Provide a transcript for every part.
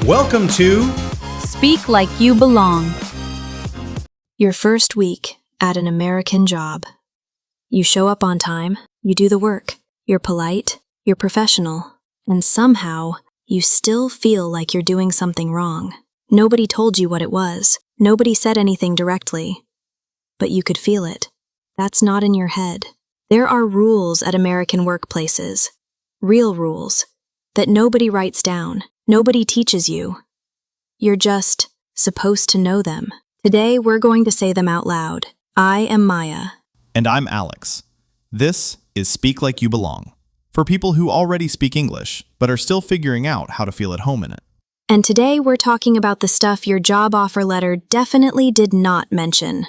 Welcome to Speak Like You Belong. Your first week at an American job. You show up on time, you do the work, you're polite, you're professional, and somehow you still feel like you're doing something wrong. Nobody told you what it was. Nobody said anything directly. But you could feel it. That's not in your head. There are rules at American workplaces. Real rules. That nobody writes down. Nobody teaches you. You're just supposed to know them. Today, we're going to say them out loud. I am Maya. And I'm Alex. This is Speak Like You Belong, for people who already speak English, but are still figuring out how to feel at home in it. And today, we're talking about the stuff your job offer letter definitely did not mention.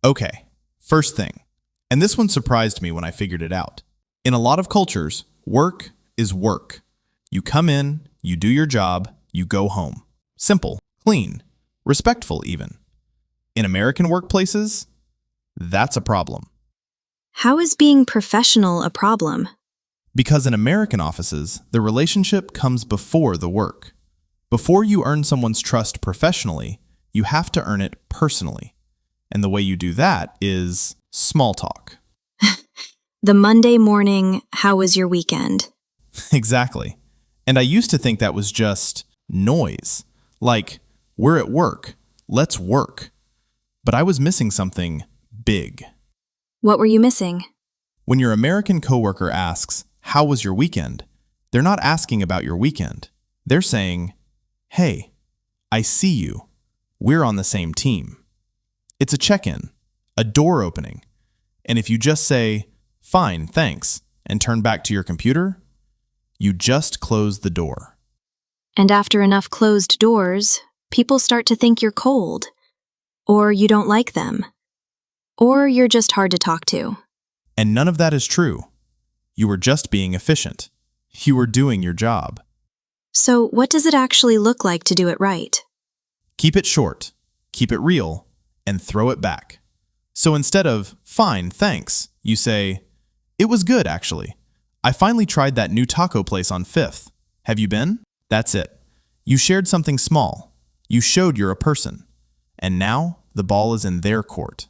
Okay, first thing, and this one surprised me when I figured it out. In a lot of cultures, work is work. You come in, you do your job, you go home. Simple, clean, respectful even. In American workplaces, that's a problem. How is being professional a problem? Because in American offices, the relationship comes before the work. Before you earn someone's trust professionally, you have to earn it personally. And the way you do that is small talk. The Monday morning, how was your weekend? Exactly. And I used to think that was just noise. Like, we're at work, let's work. But I was missing something big. What were you missing? When your American coworker asks, "How was your weekend?" they're not asking about your weekend. They're saying, "Hey, I see you. We're on the same team." It's a check-in, a door opening. And if you just say, "Fine, thanks," and turn back to your computer, you just close the door. And after enough closed doors, people start to think you're cold, or you don't like them, or you're just hard to talk to. And none of that is true. You were just being efficient. You were doing your job. So what does it actually look like to do it right? Keep it short, keep it real, and throw it back. So instead of, "Fine, thanks," you say, "It was good, actually. I finally tried that new taco place on 5th. Have you been?" That's it. You shared something small. You showed you're a person. And now the ball is in their court.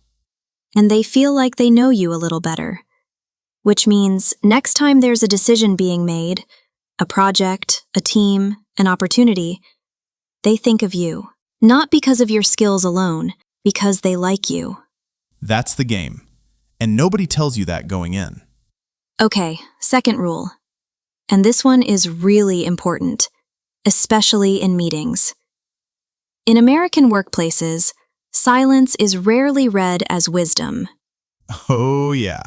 And they feel like they know you a little better. Which means next time there's a decision being made, a project, a team, an opportunity, they think of you. Not because of your skills alone, because they like you. That's the game. And nobody tells you that going in. Okay, second rule. And this one is really important, especially in meetings. In American workplaces, silence is rarely read as wisdom. Oh, yeah.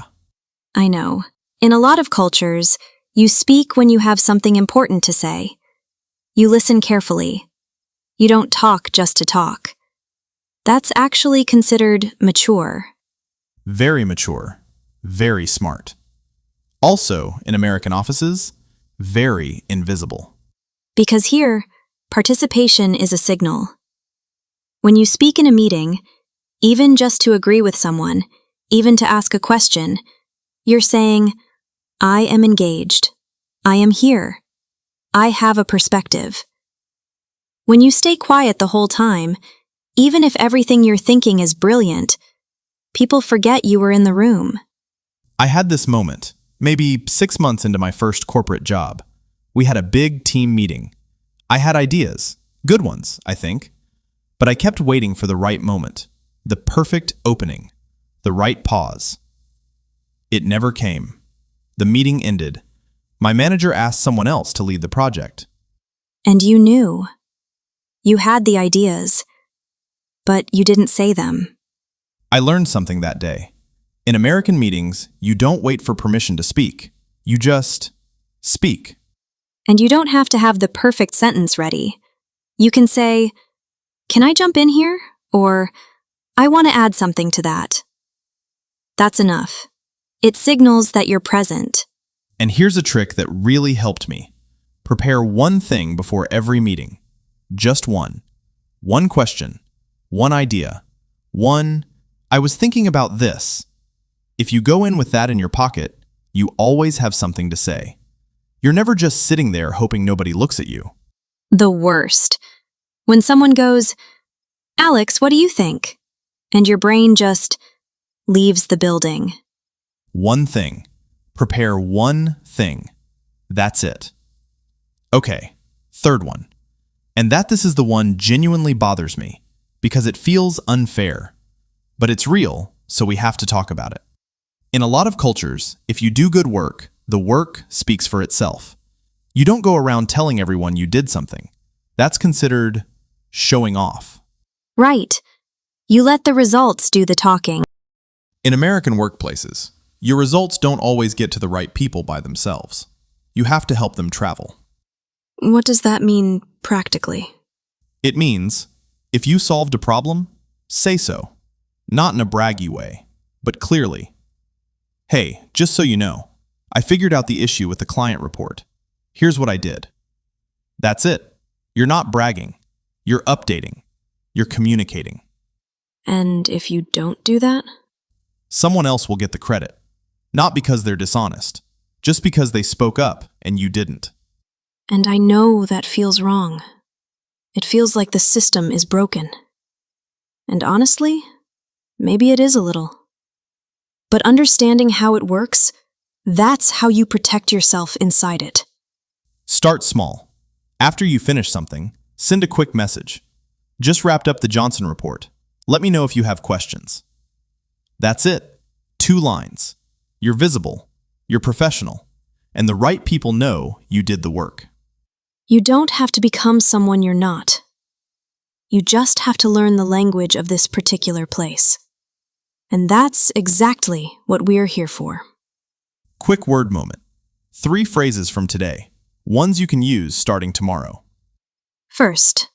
I know. In a lot of cultures, you speak when you have something important to say. You listen carefully. You don't talk just to talk. That's actually considered mature. Very mature. Very smart. Also, in American offices, very invisible. Because here, participation is a signal. When you speak in a meeting, even just to agree with someone, even to ask a question, you're saying, "I am engaged. I am here. I have a perspective." When you stay quiet the whole time, even if everything you're thinking is brilliant, people forget you were in the room. I had this moment, maybe 6 months into my first corporate job. We had a big team meeting. I had ideas, good ones, I think. But I kept waiting for the right moment, the perfect opening, the right pause. It never came. The meeting ended. My manager asked someone else to lead the project. And you knew. You had the ideas, but you didn't say them. I learned something that day. In American meetings, you don't wait for permission to speak. You just speak. And you don't have to have the perfect sentence ready. You can say, "Can I jump in here?" Or, "I want to add something to that." That's enough. It signals that you're present. And here's a trick that really helped me. Prepare one thing before every meeting. Just one. One question. One idea. One, "I was thinking about this." If you go in with that in your pocket, you always have something to say. You're never just sitting there hoping nobody looks at you. The worst. When someone goes, "Alex, what do you think?" and your brain just leaves the building. One thing. Prepare one thing. That's it. Okay, third one. And this is the one genuinely bothers me because it feels unfair. But it's real, so we have to talk about it. In a lot of cultures, if you do good work, the work speaks for itself. You don't go around telling everyone you did something. That's considered showing off. Right. You let the results do the talking. In American workplaces, your results don't always get to the right people by themselves. You have to help them travel. What does that mean practically? It means, if you solved a problem, say so. Not in a braggy way, but clearly. Hey, just so you know, I figured out the issue with the client report. Here's what I did. That's it. You're not bragging. You're updating. You're communicating. And if you don't do that? Someone else will get the credit. Not because they're dishonest, just because they spoke up and you didn't. And I know that feels wrong. It feels like the system is broken. And honestly, maybe it is a little. But understanding how it works, that's how you protect yourself inside it. Start small. After you finish something, send a quick message. Just wrapped up the Johnson report. Let me know if you have questions. That's it. 2 lines. You're visible, you're professional, and the right people know you did the work. You don't have to become someone you're not. You just have to learn the language of this particular place. And that's exactly what we're here for. Quick word moment. 3 phrases from today. Ones you can use starting tomorrow. First,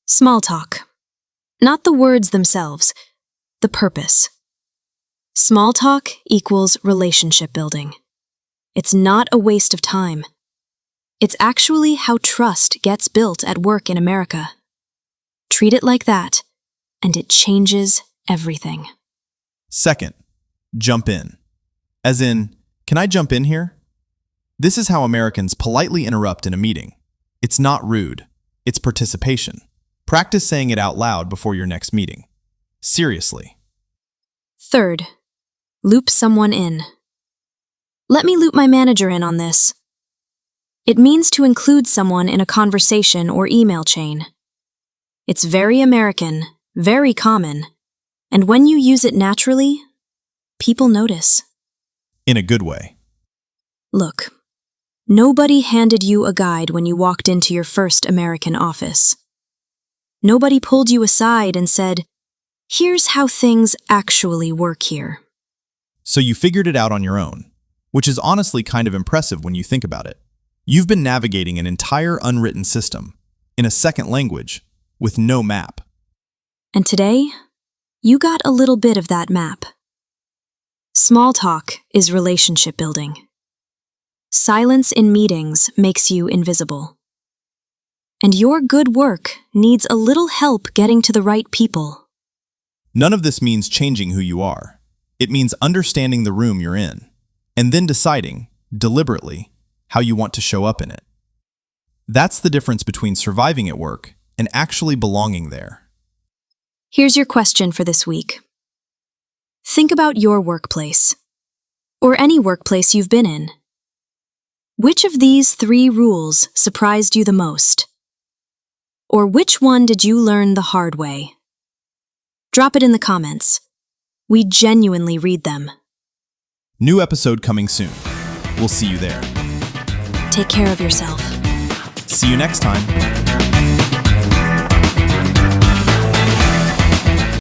small talk. Not the words themselves, the purpose. Small talk equals relationship building. It's not a waste of time. It's actually how trust gets built at work in America. Treat it like that, and it changes everything. Second, jump in. As in, can I jump in here? This is how Americans politely interrupt in a meeting. It's not rude. It's participation. Practice saying it out loud before your next meeting. Seriously. Third, loop someone in. Let me loop my manager in on this. It means to include someone in a conversation or email chain. It's very American, very common, and when you use it naturally, people notice. In a good way. Look, nobody handed you a guide when you walked into your first American office. Nobody pulled you aside and said, "Here's how things actually work here." So you figured it out on your own, which is honestly kind of impressive when you think about it. You've been navigating an entire unwritten system, in a second language, with no map. And today, you got a little bit of that map. Small talk is relationship building. Silence in meetings makes you invisible. And your good work needs a little help getting to the right people. None of this means changing who you are. It means understanding the room you're in, and then deciding, deliberately, how you want to show up in it. That's the difference between surviving at work and actually belonging there. Here's your question for this week. Think about your workplace, or any workplace you've been in. Which of these 3 rules surprised you the most? Or which one did you learn the hard way? Drop it in the comments. We genuinely read them. New episode coming soon. We'll see you there. Take care of yourself. See you next time.